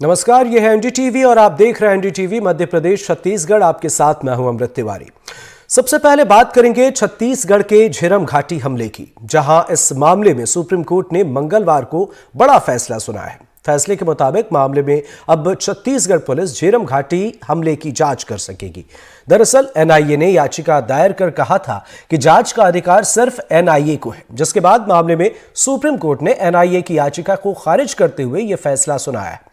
नमस्कार, ये है एनडीटीवी और आप देख रहे हैं एनडीटीवी मध्य प्रदेश छत्तीसगढ़। आपके साथ मैं हूं अमृत तिवारी। सबसे पहले बात करेंगे छत्तीसगढ़ के झीरम घाटी हमले की, जहां इस मामले में सुप्रीम कोर्ट ने मंगलवार को बड़ा फैसला सुनाया है। फैसले के मुताबिक मामले में अब छत्तीसगढ़ पुलिस झीरम घाटी हमले की जांच कर सकेगी। दरअसल एनआईए ने याचिका दायर कर कहा था कि जांच का अधिकार सिर्फ एनआईए को है, जिसके बाद मामले में सुप्रीम कोर्ट ने एनआईए की याचिका को खारिज करते हुए यह फैसला सुनाया है।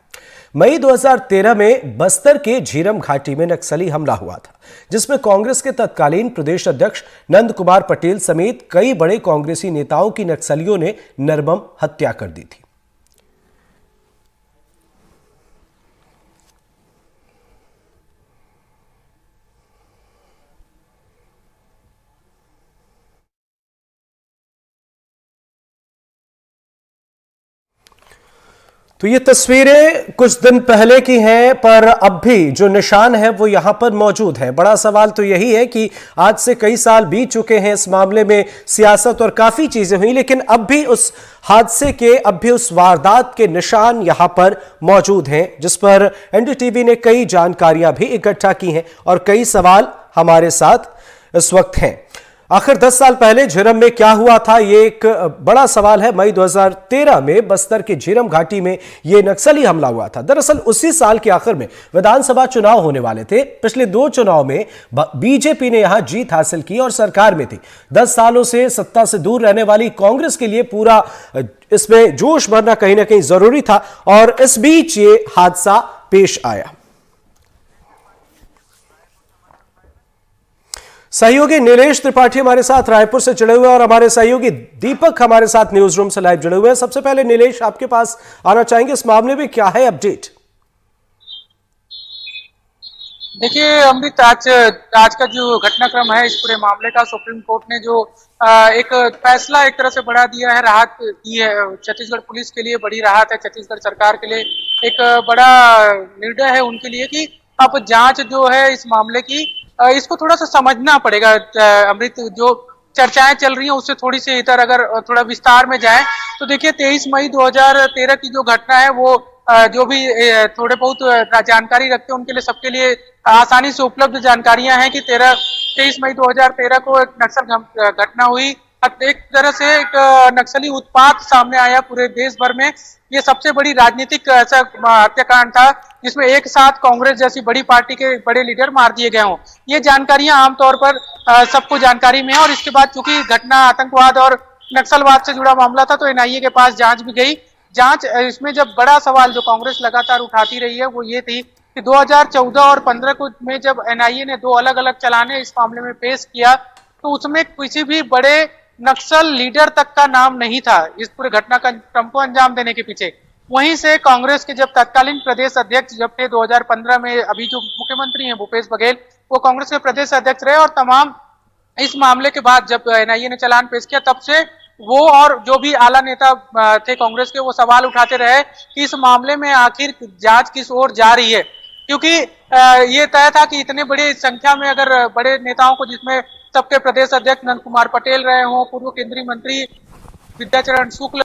मई 2013 में बस्तर के झीरम घाटी में नक्सली हमला हुआ था, जिसमें कांग्रेस के तत्कालीन प्रदेश अध्यक्ष नंद कुमार पटेल समेत कई बड़े कांग्रेसी नेताओं की नक्सलियों ने निर्मम हत्या कर दी थी। तो ये तस्वीरें कुछ दिन पहले की हैं, पर अब भी जो निशान है वो यहां पर मौजूद है। बड़ा सवाल तो यही है कि आज से कई साल बीत चुके हैं, इस मामले में सियासत और काफी चीजें हुई, लेकिन अब भी उस हादसे के, अब भी उस वारदात के निशान यहां पर मौजूद हैं, जिस पर एनडीटीवी ने कई जानकारियां भी इकट्ठा की हैं और कई सवाल हमारे साथ इस वक्त हैं। आखिर 10 साल पहले झीरम में क्या हुआ था, ये एक बड़ा सवाल है। मई 2013 में बस्तर के झीरम घाटी में यह नक्सली हमला हुआ था। दरअसल उसी साल के आखिर में विधानसभा चुनाव होने वाले थे। पिछले 2 चुनाव में बीजेपी ने यहां जीत हासिल की और सरकार में थी। 10 सालों से सत्ता से दूर रहने वाली कांग्रेस के लिए पूरा इसमें जोश भरना कहीं ना कहीं जरूरी था, और इस बीच ये हादसा पेश आया। सहयोगी नीलेश त्रिपाठी हमारे साथ रायपुर से जुड़े हुए और हमारे सहयोगी दीपक हमारे साथ न्यूज रूम से लाइव जुड़े हुए हैं। सबसे पहले नीलेश, आपके पास आना चाहेंगे, इस मामले में क्या है अपडेट? देखिए अमृत, आज का जो घटनाक्रम है, इस पूरे मामले का सुप्रीम कोर्ट ने जो एक फैसला एक तरह से बढ़ा दिया है, राहत दी है छत्तीसगढ़ पुलिस के लिए, बड़ी राहत है छत्तीसगढ़ सरकार के लिए, एक बड़ा निर्णय है उनके लिए कि अब जांच जो है इस मामले की, इसको थोड़ा सा समझना पड़ेगा। अमृत, जो चर्चाएं चल रही हैं उससे थोड़ी सी इधर अगर थोड़ा विस्तार में जाएं तो देखिए 23 मई 2013 की जो घटना है वो जो भी थोड़े बहुत जानकारी रखते हैं उनके लिए, सबके लिए आसानी से उपलब्ध जानकारियां हैं कि 23 मई 2013 को एक नक्सल घटना हुई। एक तरह से एक नक्सली उत्पात सामने आया पूरे देश भर में। ये सबसे बड़ी राजनीतिक ऐसा हत्याकांड था जिसमें एक साथ कांग्रेस जैसी बड़ी पार्टी के बड़े लीडर मार दिए गए हों। ये जानकारियां आमतौर पर सबको जानकारी में है, और इसके बाद चूंकि घटना आतंकवाद और नक्सलवाद से जुड़ा मामला था तो एनआईए के पास जांच भी गई। जांच इसमें जब बड़ा सवाल जो कांग्रेस लगातार उठाती रही है वो ये थी कि 2014 और 15 को में जब एनआईए ने 2 अलग अलग चालाने इस मामले में पेश किया तो उसमें किसी भी बड़े नक्सल लीडर तक का नाम नहीं था इस पूरे घटनाक्रम को अंजाम देने के पीछे। वहीं से कांग्रेस के जब तत्कालीन प्रदेश अध्यक्ष जब थे 2015 में, अभी जो मुख्यमंत्री हैं भूपेश बघेल, वो कांग्रेस के प्रदेश अध्यक्ष रहे, और तमाम इस मामले के बाद जब एनआईए ने चालान पेश किया तब से वो और जो भी आला नेता थे कांग्रेस के, वो सवाल उठाते रहे कि इस मामले में आखिर जांच किस ओर जा रही है, क्योंकि ये तय था कि इतने बड़ी संख्या में अगर बड़े नेताओं को, जिसमें सबके प्रदेश अध्यक्ष नंद कुमार पटेल रहे हों, पूर्व केंद्रीय मंत्री विद्याचरण शुक्ल,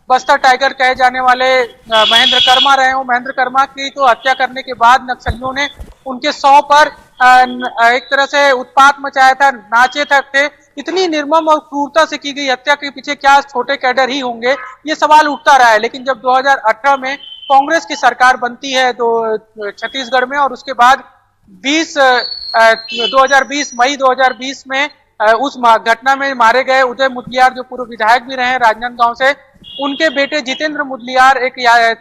बस्तर टाइगर कहे जाने वाले महेंद्र कर्मा रहे हों, महेंद्र कर्मा की तो हत्या करने के बाद नक्सलियों ने उनके 100 पर एक तरह से उत्पात मचाया था, नाचे थे। इतनी निर्मम और क्रूरता से की गई हत्या के पीछे क्या छोटे कैडर ही होंगे, ये सवाल उठता रहा है। लेकिन जब 2018 में कांग्रेस की सरकार बनती है तो छत्तीसगढ़ में, और उसके बाद 2020 मई 2020 में उस घटना में मारे गए उदय मुदलियार, जो पूर्व विधायक भी रहे हैं राजनांदगांव से, उनके बेटे जितेंद्र मुदलियार एक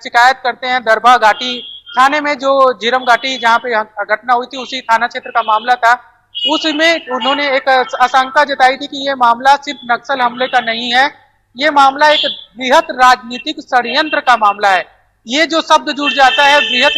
शिकायत करते हैं दरभा घाटी थाने में, जो झीरम घाटी जहां पे घटना हुई थी उसी थाना क्षेत्र का मामला था। उसमें उन्होंने एक आशंका जताई थी कि ये मामला सिर्फ नक्सल हमले का नहीं है, ये मामला एक बृहत राजनीतिक षड्यंत्र का मामला है। ये जो शब्द जुड़ जाता है बृहत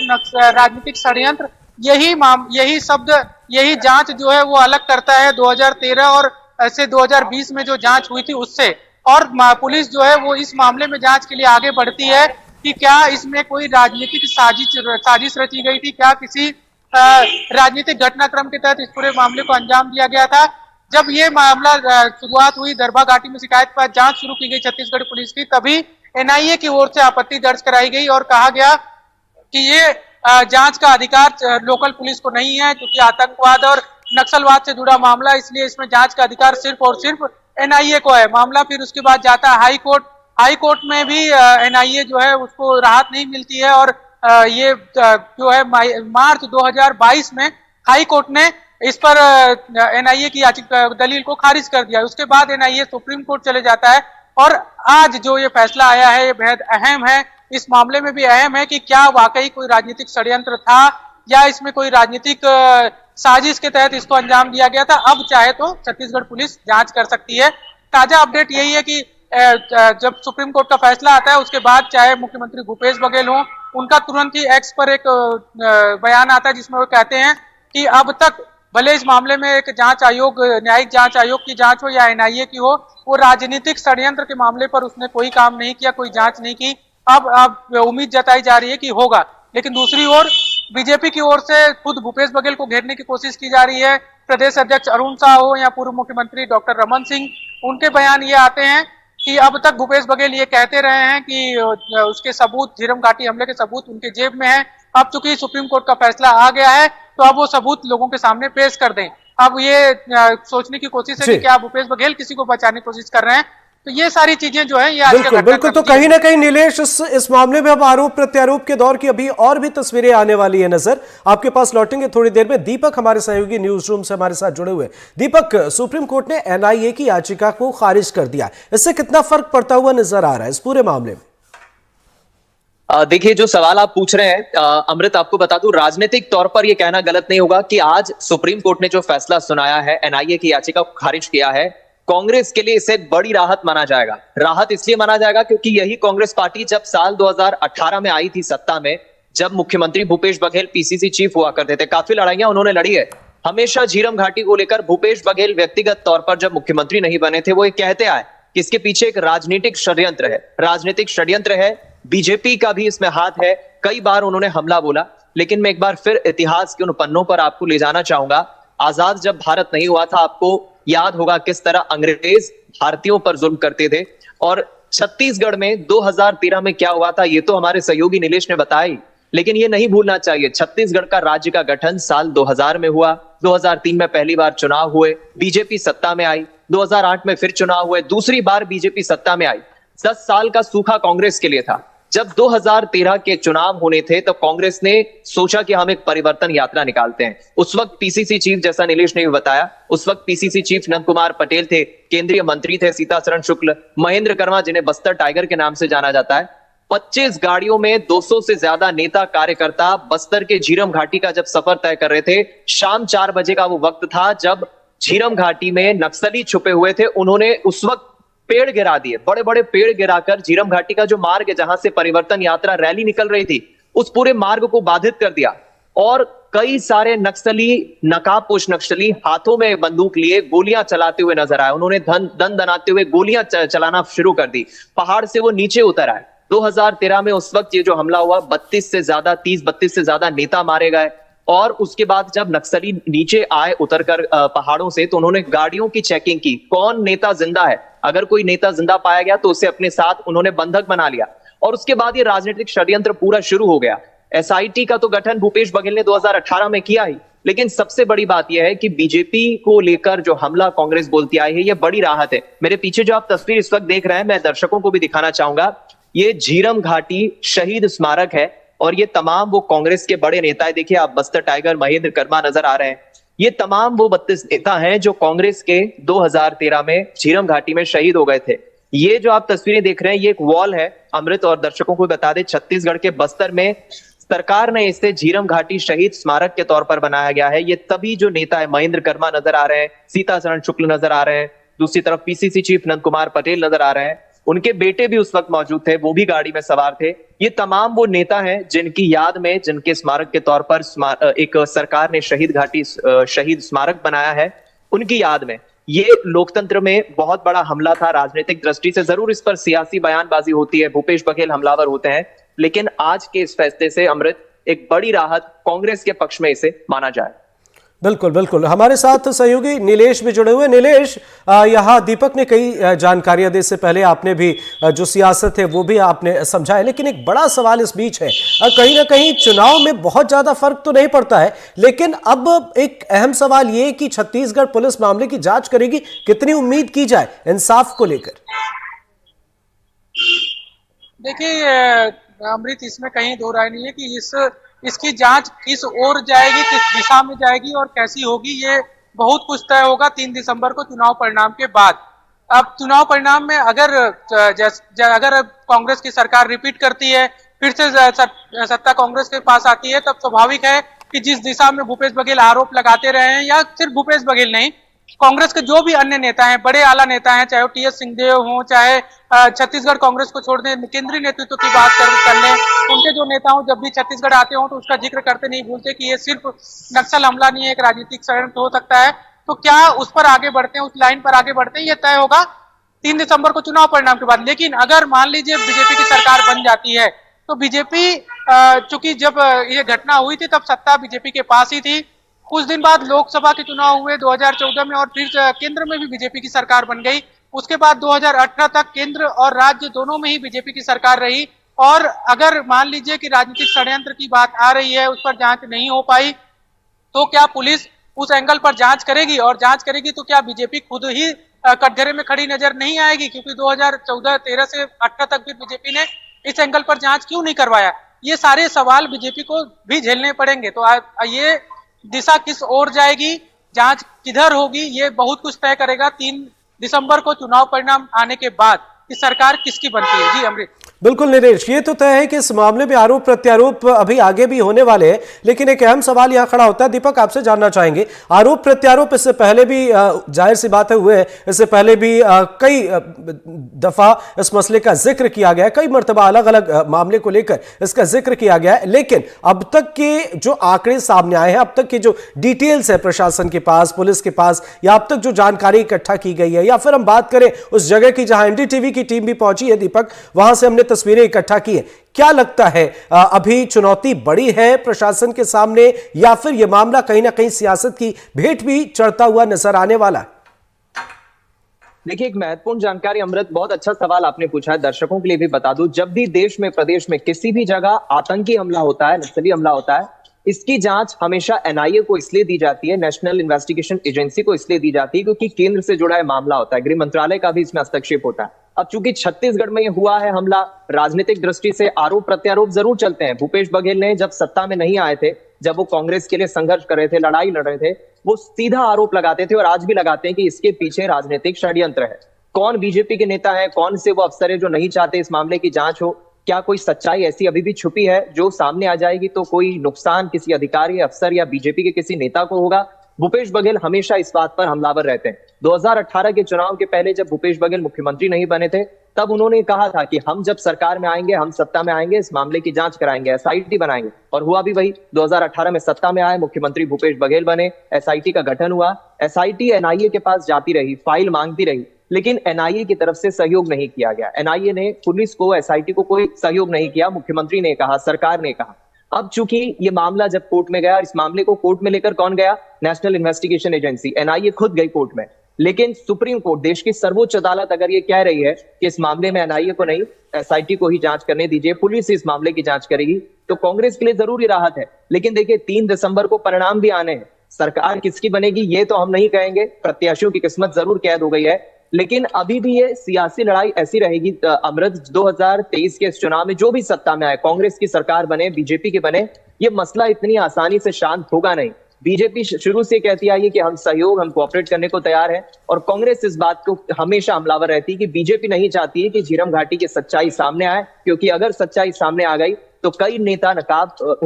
राजनीतिक षड्यंत्र, यही शब्द, यही जांच जो है वो अलग करता है 2013 और ऐसे 2020 में जो जांच हुई थी उससे। और पुलिस जो है वो इस मामले में जांच के लिए आगे बढ़ती है कि क्या इसमें कोई राजनीतिक साजिश रची गई थी, क्या किसी राजनीतिक घटनाक्रम के तहत इस पूरे मामले को अंजाम दिया गया था। जब ये मामला शुरुआत हुई, दरभा घाटी में शिकायत पर जांच शुरू की गई छत्तीसगढ़ पुलिस की, तभी एनआईए की ओर से आपत्ति दर्ज कराई गई और कहा गया कि ये जांच का अधिकार लोकल पुलिस को नहीं है, क्योंकि आतंकवाद और नक्सलवाद से जुड़ा मामला, इसलिए इसमें जांच का अधिकार सिर्फ और सिर्फ एनआईए को है। मामला फिर उसके बाद जाता है हाई कोर्ट। हाई कोर्ट में भी एनआईए जो है उसको राहत नहीं मिलती है, और ये जो है मार्च 2022 में हाई कोर्ट ने इस पर एनआईए की याचिका दलील को खारिज कर दिया। उसके बाद एनआईए सुप्रीम कोर्ट चले जाता है, और आज जो ये फैसला आया है ये बेहद अहम है। इस मामले में भी अहम है कि क्या वाकई कोई राजनीतिक षड्यंत्र था या इसमें कोई राजनीतिक साजिश के तहत इसको अंजाम दिया गया था। अब चाहे तो छत्तीसगढ़ पुलिस जांच कर सकती है। ताजा अपडेट यही है कि जब सुप्रीम कोर्ट का फैसला आता है उसके बाद चाहे मुख्यमंत्री भूपेश बघेल हो, उनका तुरंत ही एक्स पर एक बयान आता है जिसमें वो कहते हैं कि अब तक भले इस मामले में एक जांच आयोग, न्यायिक जांच आयोग की जांच हो या एनआईए की हो, वो राजनीतिक षड्यंत्र के मामले पर उसने कोई काम नहीं किया, कोई जांच नहीं की। अब उम्मीद जताई जा रही है कि होगा। लेकिन दूसरी ओर बीजेपी की ओर से खुद भूपेश बघेल को घेरने की कोशिश की जा रही है। प्रदेश अध्यक्ष अरुण साह हो या पूर्व मुख्यमंत्री डॉक्टर रमन सिंह, उनके बयान ये आते हैं कि अब तक भूपेश बघेल ये कहते रहे हैं कि उसके सबूत, झीरम घाटी हमले के सबूत उनके जेब में है। अब चूंकि सुप्रीम कोर्ट का फैसला आ गया है तो अब वो सबूत लोगों के सामने पेश कर दें। अब ये सोचने की कोशिश है कि क्या भूपेश बघेल किसी को बचाने की कोशिश कर रहे हैं। तो ये सारी चीजें जो है ये आज बिल्कुल बिल्कुल। तो कहीं ना कहीं नीलेश इस मामले में अब आरोप प्रत्यारोप के दौर की अभी और भी तस्वीरें आने वाली है नजर। आपके पास लौटेंगे थोड़ी देर में। दीपक हमारे सहयोगी न्यूज रूम से हमारे साथ जुड़े हुए। दीपक, सुप्रीम कोर्ट ने एनआईए की याचिका को खारिज कर दिया, इससे कितना फर्क पड़ता हुआ नजर आ रहा है इस पूरे मामले में? देखिए, जो सवाल आप पूछ रहे हैं अमृत, आपको बता दूं, राजनीतिक तौर पर यह कहना गलत नहीं होगा कि आज सुप्रीम कोर्ट ने जो फैसला सुनाया है, एनआईए की याचिका को खारिज किया है, कांग्रेस के लिए इसे बड़ी राहत माना जाएगा। राहत इसलिए माना जाएगा क्योंकि यही कांग्रेस पार्टी जब साल 2018 में आई थी सत्ता में, जब मुख्यमंत्री भूपेश बघेल पीसीसी चीफ हुआ करते थे, काफी लड़ाइयां उन्होंने लड़ी है। हमेशा झीरम घाटी को लेकर भूपेश बघेल व्यक्तिगत तौर पर जब मुख्यमंत्री नहीं बने थे, वो ये कहते आए कि इसके पीछे एक राजनीतिक षड्यंत्र है, राजनीतिक षड्यंत्र है, बीजेपी का भी इसमें हाथ है। कई बार उन्होंने हमला बोला। लेकिन मैं एक बार फिर इतिहास के उन पन्नों पर आपको ले जाना चाहूंगा। आजाद जब भारत नहीं हुआ था, आपको याद होगा किस तरह अंग्रेज भारतीयों पर जुल्म करते थे। और छत्तीसगढ़ में 2013 में क्या हुआ था, ये तो हमारे सहयोगी नीलेश ने बताया। लेकिन ये नहीं भूलना चाहिए, छत्तीसगढ़ का राज्य का गठन साल 2000 में हुआ। 2003 में पहली बार चुनाव हुए, बीजेपी सत्ता में आई। 2008 में फिर चुनाव हुए, दूसरी बार बीजेपी सत्ता में आई। 10 साल का सूखा कांग्रेस के लिए था। जब 2013 के चुनाव होने थे तो कांग्रेस ने सोचा कि हम एक परिवर्तन यात्रा निकालते हैं। उस वक्त पीसीसी चीफ, जैसा नीलेश ने भी बताया, उस वक्त पीसीसी चीफ नंद कुमार पटेल थे, केंद्रीय मंत्री थे सीतासरण शुक्ल, महेंद्र कर्मा जिन्हें बस्तर टाइगर के नाम से जाना जाता है। 25 गाड़ियों में 200 से ज्यादा नेता कार्यकर्ता बस्तर के झीरम घाटी का जब सफर तय कर रहे थे। शाम 4 बजे का वो वक्त था जब झीरम घाटी में नक्सली छुपे हुए थे। उन्होंने उस वक्त पेड़ गिरा दिए, बड़े बड़े पेड़ गिराकर झीरम घाटी का जो मार्ग है, जहां से परिवर्तन यात्रा रैली निकल रही थी, उस पूरे मार्ग को बाधित कर दिया। और कई सारे नक्सली, नकाबपोश नक्सली हाथों में बंदूक लिए गोलियां चलाते हुए नजर आए। उन्होंने दन दनाते हुए गोलियां चलाना शुरू कर दी। पहाड़ से वो नीचे उतर आए। 2013 में उस वक्त ये जो हमला हुआ, 32 से ज्यादा नेता मारे गए। और उसके बाद जब नक्सली नीचे आए उतरकर पहाड़ों से, तो उन्होंने गाड़ियों की चेकिंग की, कौन नेता जिंदा है। अगर कोई नेता जिंदा पाया गया तो उसे अपने साथ उन्होंने बंधक बना लिया। और उसके बाद ये राजनीतिक षड्यंत्र पूरा शुरू हो गया। एसआईटी का तो गठन भूपेश बघेल ने 2018 में किया ही, लेकिन सबसे बड़ी बात यह है कि बीजेपी को लेकर जो हमला कांग्रेस बोलती आई है, ये बड़ी राहत है। मेरे पीछे जो आप तस्वीर इस वक्त देख रहे हैं, मैं दर्शकों को भी दिखाना चाहूंगा। ये झीरम घाटी शहीद स्मारक है और ये तमाम वो कांग्रेस के बड़े नेता है। देखिए, आप बस्तर टाइगर महेंद्र कर्मा नजर आ रहे हैं। ये तमाम वो 32 नेता हैं जो कांग्रेस के 2013 में झीरम घाटी में शहीद हो गए थे। ये जो आप तस्वीरें देख रहे हैं, ये एक वॉल है अमृत, और दर्शकों को बता दें, छत्तीसगढ़ के बस्तर में सरकार ने इसे झीरम घाटी शहीद स्मारक के तौर पर बनाया गया है। ये तभी जो नेता है, महेंद्र कर्मा नजर आ रहे हैं, सीतासरण शुक्ल नजर आ रहे हैं, दूसरी तरफ पीसीसी चीफ नंद कुमार पटेल नजर आ रहे हैं, उनके बेटे भी उस वक्त मौजूद थे, वो भी गाड़ी में सवार थे। ये तमाम वो नेता हैं जिनकी याद में, जिनके स्मारक के तौर पर एक सरकार ने शहीद स्मारक बनाया है, उनकी याद में। ये लोकतंत्र में बहुत बड़ा हमला था। राजनीतिक दृष्टि से जरूर इस पर सियासी बयानबाजी होती है, भूपेश बघेल हमलावर होते हैं, लेकिन आज के इस फैसले से अमृत एक बड़ी राहत कांग्रेस के पक्ष में इसे माना जाए। बिल्कुल बिल्कुल, हमारे साथ सहयोगी नीलेश भी जुड़े हुए। नीलेश, यहाँ दीपक ने कई जानकारियां दी, इससे पहले आपने भी जो सियासत है वो भी आपने समझा है, लेकिन एक बड़ा सवाल इस बीच है, कहीं ना कहीं चुनाव में बहुत ज्यादा फर्क तो नहीं पड़ता है, लेकिन अब एक अहम सवाल ये कि छत्तीसगढ़ पुलिस मामले की जांच करेगी, कितनी उम्मीद की जाए इंसाफ को लेकर? देखिए अमृत, इसमें कहीं दो राय नहीं है कि इसकी जांच किस ओर जाएगी, किस दिशा में जाएगी और कैसी होगी, ये बहुत कुछ तय होगा 3 दिसंबर को चुनाव परिणाम के बाद। अब चुनाव परिणाम में अगर अगर कांग्रेस की सरकार रिपीट करती है, फिर से सत्ता कांग्रेस के पास आती है, तब स्वाभाविक है कि जिस दिशा में भूपेश बघेल आरोप लगाते रहे हैं, या सिर्फ भूपेश बघेल नहीं, कांग्रेस के जो भी अन्य नेता हैं, बड़े आला नेता हैं, चाहे वो टीएस सिंहदेव हो, चाहे छत्तीसगढ़ कांग्रेस को छोड़ दें, केंद्रीय नेतृत्व की बात कर लें, उनके जो नेता हो जब भी छत्तीसगढ़ आते हो तो उसका जिक्र करते नहीं भूलते कि ये सिर्फ नक्सल हमला नहीं है, एक राजनीतिक षड्यंत्र हो सकता है। तो क्या उस पर आगे बढ़ते हैं, उस लाइन पर आगे बढ़ते हैं, ये तय होगा 3 दिसंबर को चुनाव परिणाम के बाद। लेकिन अगर मान लीजिए बीजेपी की सरकार बन जाती है, तो बीजेपी चूंकि जब ये घटना हुई थी तब सत्ता बीजेपी के पास ही थी, कुछ दिन बाद लोकसभा के चुनाव हुए 2014 में और फिर केंद्र में भी बीजेपी की सरकार बन गई। उसके बाद 2018 तक केंद्र और राज्य दोनों में ही बीजेपी की सरकार रही, और अगर मान लीजिए कि राजनीतिक षड्यंत्र की बात आ रही है, उस पर जांच नहीं हो पाई, तो क्या पुलिस उस एंगल पर जांच करेगी? और जांच करेगी तो क्या बीजेपी खुद ही कटघरे में खड़ी नजर नहीं आएगी? क्योंकि 2014-13 से 18 तक भी बीजेपी ने इस एंगल पर जांच क्यों नहीं करवाया? ये सारे सवाल बीजेपी को भी झेलने पड़ेंगे। तो ये दिशा किस ओर जाएगी, जांच किधर होगी, ये बहुत कुछ तय करेगा 3 दिसंबर को चुनाव परिणाम आने के बाद कि सरकार किसकी बनती है। जी अमृत। बिल्कुल नीलेश, ये तो तय है कि इस मामले में आरोप प्रत्यारोप अभी आगे भी होने वाले हैं, लेकिन एक अहम सवाल यहां खड़ा होता है। दीपक, आपसे जानना चाहेंगे, आरोप प्रत्यारोप इससे पहले भी जाहिर सी बात है हुए हैं, इससे पहले भी कई दफा इस मसले का जिक्र किया गया है, कई मर्तबा अलग अलग मामले को लेकर इसका जिक्र किया गया है, लेकिन अब तक के जो आंकड़े सामने आए हैं, अब तक की जो डिटेल्स है प्रशासन के पास, पुलिस के पास, या अब तक जो जानकारी इकट्ठा की गई है, या फिर हम बात करें उस जगह की जहां एनडीटीवी की टीम भी पहुंची है दीपक, वहां से हमने तस्वीरें इकट्ठा की है, क्या लगता है अभी चुनौती बड़ी है प्रशासन के सामने, या फिर यह मामला कहीं ना कहीं सियासत की भेंट भी चढ़ता हुआ नजर आने वाला? देखिए, एक महत्वपूर्ण जानकारी अमृत, बहुत अच्छा सवाल आपने पूछा है। दर्शकों के लिए भी बता दूं, जब भी देश में, प्रदेश में किसी भी जगह आतंकी हमला होता है, नक्सली हमला होता है, इसकी जांच हमेशा एनआईए को इसलिए दी जाती है, नेशनल इन्वेस्टिगेशन एजेंसी को इसलिए दी जाती है, क्योंकि केंद्र से जुड़ा है मामला होता है, गृह मंत्रालय का भी इसमें हस्तक्षेप होता है। अब चूंकि छत्तीसगढ़ में ये हुआ है हमला, राजनीतिक दृष्टि से आरोप प्रत्यारोप जरूर चलते हैं। भूपेश बघेल ने जब सत्ता में नहीं आए थे, जब वो कांग्रेस के लिए संघर्ष कर रहे थे, लड़ाई लड़ रहे थे, वो सीधा आरोप लगाते थे और आज भी लगाते हैं कि इसके पीछे राजनीतिक षड्यंत्र है। कौन बीजेपी के नेता है, कौन से वो अफसर है जो नहीं चाहते इस मामले की जांच हो? क्या कोई सच्चाई ऐसी अभी भी छुपी है जो सामने आ जाएगी तो कोई नुकसान किसी अधिकारी, अफसर या बीजेपी के किसी नेता को होगा? भूपेश बघेल हमेशा इस बात पर हमलावर रहते हैं। 2018 के चुनाव के पहले जब भूपेश बघेल मुख्यमंत्री नहीं बने थे, तब उन्होंने कहा था कि हम जब सरकार में आएंगे, हम सत्ता में आएंगे, इस मामले की जांच कराएंगे, एसआईटी बनाएंगे, और हुआ भी वही। 2018 में सत्ता में आए, मुख्यमंत्री भूपेश बघेल बने, एसआईटी का गठन हुआ, एसआईटी एनआईए के पास जाती रही, फाइल मांगती रही, लेकिन एनआईए की तरफ से सहयोग नहीं किया गया। एनआईए ने पुलिस को, एसआईटी को कोई सहयोग नहीं किया, मुख्यमंत्री ने कहा, सरकार ने कहा। अब चूंकि ये मामला जब कोर्ट में गया, इस मामले को कोर्ट में लेकर कौन गया? नेशनल इन्वेस्टिगेशन एजेंसी, एनआईए खुद गई कोर्ट में। लेकिन सुप्रीम कोर्ट, देश की सर्वोच्च अदालत अगर ये कह रही है कि इस मामले में एनआईए को नहीं, एसआईटी को ही जांच करने दीजिए, पुलिस इस मामले की जांच करेगी, तो कांग्रेस के लिए जरूरी राहत है। लेकिन देखिए, 3 दिसंबर को परिणाम भी आने हैं। सरकार किसकी बनेगी ये तो हम नहीं कहेंगे, प्रत्याशियों की किस्मत जरूर कैद हो गई है, लेकिन अभी भी ये सियासी लड़ाई ऐसी रहेगी अमृत। 2023 के इस चुनाव में जो भी सत्ता में आए, कांग्रेस की सरकार बने, बीजेपी के बने, ये मसला इतनी आसानी से शांत होगा नहीं। बीजेपी शुरू से कहती आई है कि हम सहयोग, हम कोऑपरेट करने को तैयार है, और कांग्रेस इस बात को हमेशा हमलावर रहती है कि बीजेपी नहीं चाहती है कि झीरम घाटी की सच्चाई सामने आए, क्योंकि अगर सच्चाई सामने आ गई तो कई नेता नकाब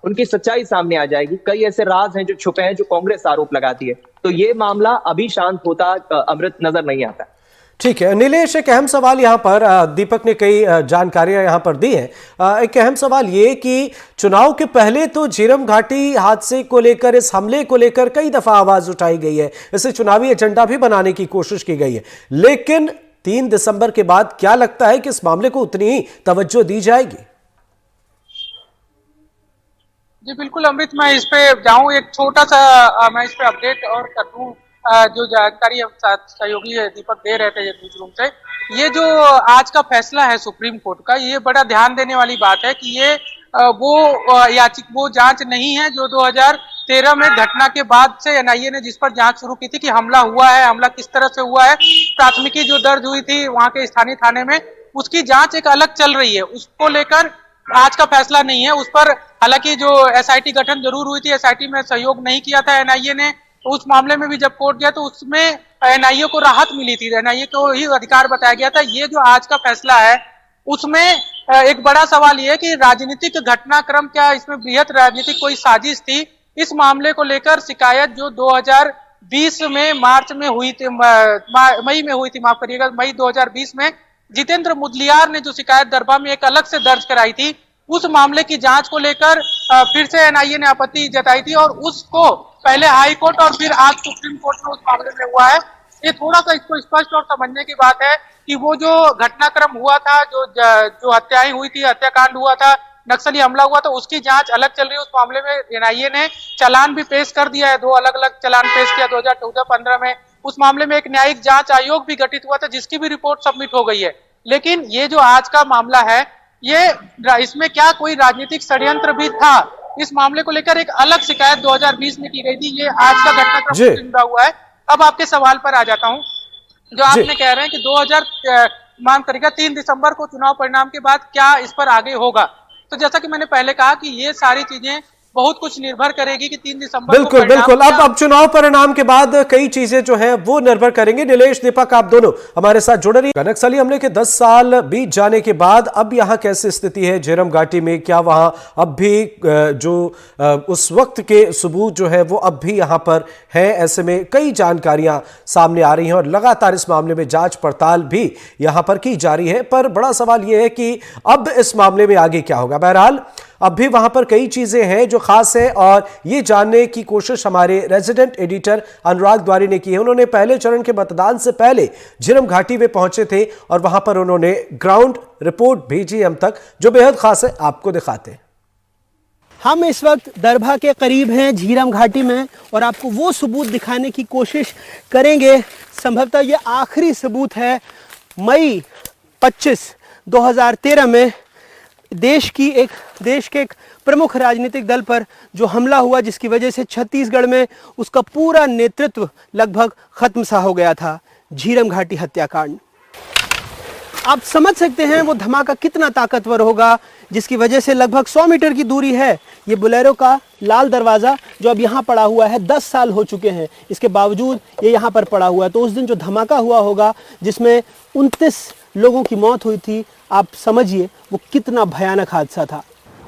उनकी सच्चाई सामने आ जाएगी। कई ऐसे राज हैं जो छुपे हैं, जो कांग्रेस आरोप लगाती है। तो ये मामला अभी शांत होता अमृत नजर नहीं आता। ठीक है नीलेश, एक अहम सवाल यहाँ पर, दीपक ने कई जानकारियां यहाँ पर दी हैं। एक अहम सवाल ये कि चुनाव के पहले तो झीरम घाटी हादसे को लेकर, इस हमले को लेकर कई दफा आवाज उठाई गई है, इसे चुनावी एजेंडा भी बनाने की कोशिश की गई है, लेकिन 3 दिसंबर के बाद क्या लगता है कि इस मामले को उतनी ही तवज्जो दी जाएगी? जी बिल्कुल अमृत, मैं इस पे जाऊं एक छोटा सा मैं इस पे अपडेट और कर दूं। जो जानकारी अब सहयोगी दीपक दे रहे थे न्यूज रूम से, ये जो आज का फैसला है सुप्रीम कोर्ट का, ये बड़ा ध्यान देने वाली बात है कि ये वो जांच नहीं है जो 2013 में घटना के बाद से एनआईए ने जिस पर जांच शुरू की थी कि हमला हुआ है, हमला किस तरह से हुआ है, प्राथमिकी जो दर्ज हुई थी वहां के स्थानीय थाने में, उसकी जांच एक अलग चल रही है। उसको लेकर आज का फैसला नहीं है उस पर। हालांकि जो एसआईटी गठन जरूर हुई थी, एसआईटी में सहयोग नहीं किया था एनआईए ने, तो उस मामले में भी जब कोर्ट गया तो उसमें एनआईए को राहत मिली थी, एनआईए को ही अधिकार बताया गया था। ये जो आज का फैसला है उसमें एक बड़ा सवाल ये है कि राजनीतिक घटनाक्रम, क्या इसमें बृहत राजनीतिक कोई साजिश थी? इस मामले को लेकर शिकायत जो 2020 में मार्च में हुई थी, मई में हुई थी, माफ करिएगा, मई 2020 में जितेंद्र मुदलियार ने जो शिकायत दरबा में एक अलग से दर्ज कराई थी, उस मामले की जांच को लेकर फिर से एनआईए ने आपत्ति जताई थी और उसको पहले हाई कोर्ट और फिर आज सुप्रीम कोर्ट में उस मामले में हुआ है। ये थोड़ा सा इसको स्पष्ट और समझने की बात है कि वो जो घटनाक्रम हुआ था, जो हत्याएं हुई थी, हत्याकांड हुआ था, नक्सली हमला हुआ था, उसकी जांच अलग चल रही है। उस मामले में एनआईए ने चालान भी पेश कर दिया है, 2 अलग अलग चालान पेश किया 2014-15 में। उस मामले में एक न्यायिक जांच आयोग भी गठित हुआ था जिसकी भी रिपोर्ट सबमिट हो गई है। लेकिन ये जो आज का मामला है, ये इसमें क्या कोई राजनीतिक षड्यंत्र भी था, इस मामले को लेकर एक अलग शिकायत 2020 में की गई थी। ये आज का घटनाक्रम जुड़ा हुआ है। अब आपके सवाल पर आ जाता हूं, जो आपने कह रहे हैं कि 2000 मान करेगा 3 दिसंबर को चुनाव परिणाम के बाद क्या इस पर आगे होगा, तो जैसा कि मैंने पहले कहा कि ये सारी चीजें बहुत कुछ निर्भर करेगी कि 3 दिसंबर को बिल्कुल बिल्कुल। अब चुनाव परिणाम के बाद कई चीजें जो है वो निर्भर करेंगे। नीलेश, दीपक, आप दोनों हमारे साथ जुड़ रही है। नक्सली हमले के 10 साल बीत जाने के बाद अब यहां कैसी स्थिति है झीरम घाटी में? क्या वहां अब भी जो उस वक्त के सबूत जो है वो अब भी यहां पर है? ऐसे में कई जानकारियां सामने आ रही हैं और लगातार इस मामले में जांच पड़ताल भी यहां पर की जा रही है। पर बड़ा सवाल यह है कि अब इस मामले में आगे क्या होगा। बहरहाल अब भी वहां पर कई चीजें हैं जो खास है और ये जानने की कोशिश हमारे रेजिडेंट एडिटर अनुराग द्वारी ने की है। उन्होंने पहले चरण के मतदान से पहले झीरम घाटी में पहुंचे थे और वहां पर उन्होंने ग्राउंड रिपोर्ट भेजी हम तक, जो बेहद खास है, आपको दिखाते हैं। हम इस वक्त दरभा के करीब हैं झीरम घाटी में और आपको वो सबूत दिखाने की कोशिश करेंगे। संभवतः ये आखिरी सबूत है। मई 25, 2013 में देश के एक प्रमुख राजनीतिक दल पर जो हमला हुआ, जिसकी वजह से छत्तीसगढ़ में उसका पूरा नेतृत्व लगभग खत्म सा हो गया था, झीरम घाटी हत्याकांड। आप समझ सकते हैं वो धमाका कितना ताकतवर होगा, जिसकी वजह से लगभग 100 मीटर की दूरी है ये बोलेरो का लाल दरवाज़ा जो अब यहाँ पड़ा हुआ है। 10 साल हो चुके हैं, इसके बावजूद ये यहाँ पर पड़ा हुआ है। तो उस दिन जो धमाका हुआ होगा जिसमें 29 लोगों की मौत हुई थी, आप समझिए वो कितना भयानक हादसा था।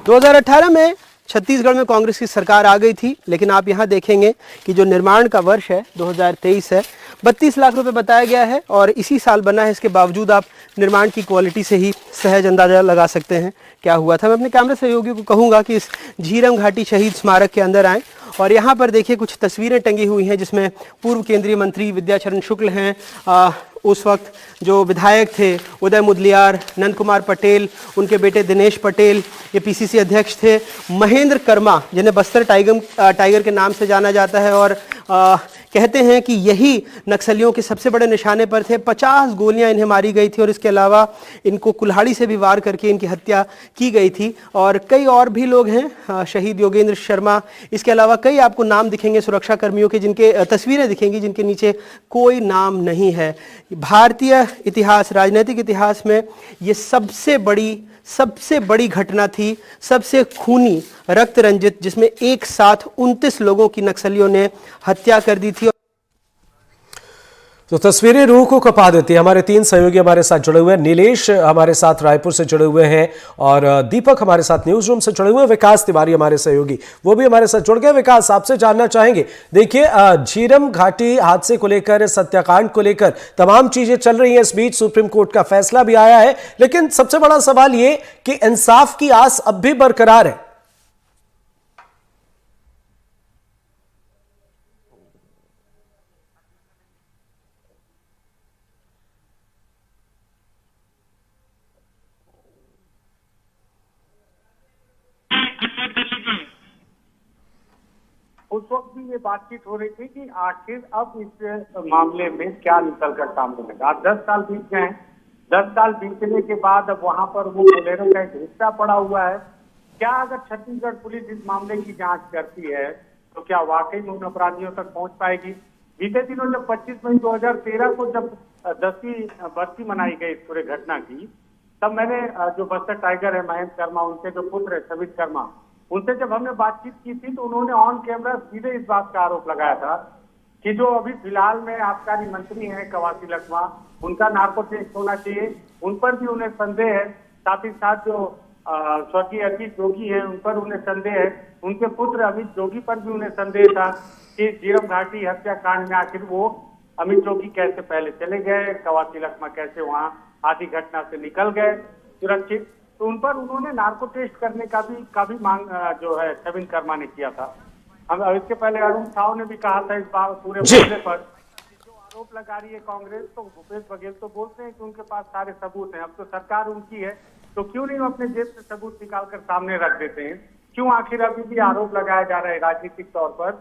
2018 में छत्तीसगढ़ में कांग्रेस की सरकार आ गई थी, लेकिन आप यहाँ देखेंगे कि जो निर्माण का वर्ष है 2023 है, 32 लाख रुपए बताया गया है और इसी साल बना है। इसके बावजूद आप निर्माण की क्वालिटी से ही सहज अंदाजा लगा सकते हैं क्या हुआ था। मैं अपने कैमरा सहयोगियों को कहूँगा कि इस झीरम घाटी शहीद स्मारक के अंदर आएँ और यहाँ पर देखिए कुछ तस्वीरें टंगी हुई हैं जिसमें पूर्व केंद्रीय मंत्री विद्याचरण शुक्ल हैं, उस वक्त जो विधायक थे उदय मुदलियार, नंद कुमार पटेल, उनके बेटे दिनेश पटेल, ये पीसीसी अध्यक्ष थे, महेंद्र कर्मा जिन्हें बस्तर टाइगर के नाम से जाना जाता है और कहते हैं कि यही नक्सलियों के सबसे बड़े निशाने पर थे। 50 गोलियां इन्हें मारी गई थी और इसके अलावा इनको कुल्हाड़ी से भी वार करके इनकी हत्या की गई थी। और कई और भी लोग हैं, शहीद योगेंद्र शर्मा, इसके अलावा कई आपको नाम दिखेंगे सुरक्षा कर्मियों के, जिनके तस्वीरें दिखेंगी जिनके नीचे कोई नाम नहीं है। भारतीय इतिहास, राजनीतिक इतिहास में ये सबसे बड़ी घटना थी, सबसे खूनी, रक्त रंजित, जिसमें एक साथ 29 लोगों की नक्सलियों ने हत्या कर दी थी। तो तस्वीरें रूह को कपा देती है। हमारे 3 सहयोगी हमारे साथ जुड़े हुए हैं। नीलेश हमारे साथ रायपुर से जुड़े हुए हैं और दीपक हमारे साथ न्यूज रूम से जुड़े हुए हैं। विकास तिवारी हमारे सहयोगी, वो भी हमारे साथ जुड़ गए। विकास, आपसे जानना चाहेंगे, देखिए झीरम घाटी हादसे को लेकर, इस हत्याकांड को लेकर तमाम चीजें चल रही हैं। इस बीच सुप्रीम कोर्ट का फैसला भी आया है, लेकिन सबसे बड़ा सवाल ये कि इंसाफ की आस अब भी बरकरार है। ये बातचीत हो रही थी कि आखिर अब इस मामले में क्या निकल कर सामने लगा। 10 साल बीत गए। 10 साल बीतने के बाद अब वहां पर वो बोलेरो का एक हिस्सा पड़ा हुआ है। क्या अगर छत्तीसगढ़ पुलिस इस मामले की जांच करती है तो क्या वाकई में उन अपराधियों तक पहुंच पाएगी? बीते दिनों जब 25 मई 2013 को जब 10वीं बरसी मनाई गई इस पूरे घटना की, तब मैंने जो बस्तर टाइगर है महेंद्र कर्मा, उनके जो पुत्र है छवित कर्मा, उनसे जब हमने बातचीत की थी तो उन्होंने ऑन कैमरा सीधे इस बात का आरोप लगाया था कि जो अभी फिलहाल में आबकारी मंत्री हैं कवासी लखमा, उनका नार्को टेस्ट होना चाहिए, उन पर भी उन्हें संदेह है। साथ ही साथ जो स्वर्गीय अजीत जोगी हैं उन पर उन्हें संदेह है। उनके पुत्र अमित जोगी पर भी उन्हें संदेह था कि झीरम घाटी हत्याकांड में आखिर वो अमित जोगी कैसे पहले चले गए, कवासी लखमा कैसे वहां आधी घटना से निकल गए सुरक्षित। तो उन पर उन्होंने नार्को टेस्ट करने का भी मांग जो है छवित कर्मा ने किया था। हम इसके पहले अरुण साव ने भी कहा था इस बार पूरे मुद्दे पर जो आरोप लगा रही है कांग्रेस, तो भूपेश बघेल तो बोलते हैं कि उनके पास सारे सबूत हैं, अब तो सरकार उनकी है, तो क्यों नहीं अपने जेब से सबूत निकाल कर सामने रख देते हैं? क्यों आखिर अभी भी आरोप लगाया जा रहा है राजनीतिक तौर पर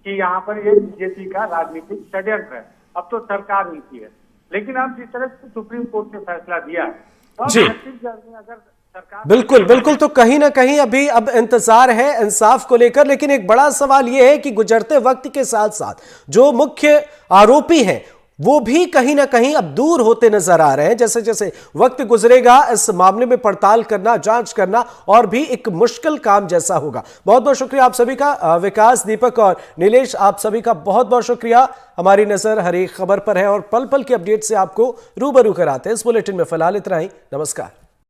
कि यहाँ पर ये बीजेपी का राजनीतिक षड्यंत्र है? अब तो सरकार उनकी है। लेकिन अब जिस तरह से सुप्रीम कोर्ट ने फैसला दिया है, तो छत्तीसगढ़ में अगर सरकार बिल्कुल तो कहीं ना कहीं अभी अब इंतजार है इंसाफ को लेकर। लेकिन एक बड़ा सवाल यह है कि गुजरते वक्त के साथ साथ जो मुख्य आरोपी हैं वो भी कहीं ना कहीं अब दूर होते नजर आ रहे हैं। जैसे जैसे वक्त गुजरेगा इस मामले में पड़ताल करना, जांच करना और भी एक मुश्किल काम जैसा होगा। बहुत बहुत शुक्रिया आप सभी का। विकास, दीपक और नीलेश, आप सभी का बहुत बहुत शुक्रिया। हमारी नजर हर एक खबर पर है और पल पल की अपडेट से आपको रूबरू कराते हैं। इस बुलेटिन में फिलहाल इतना ही। नमस्कार।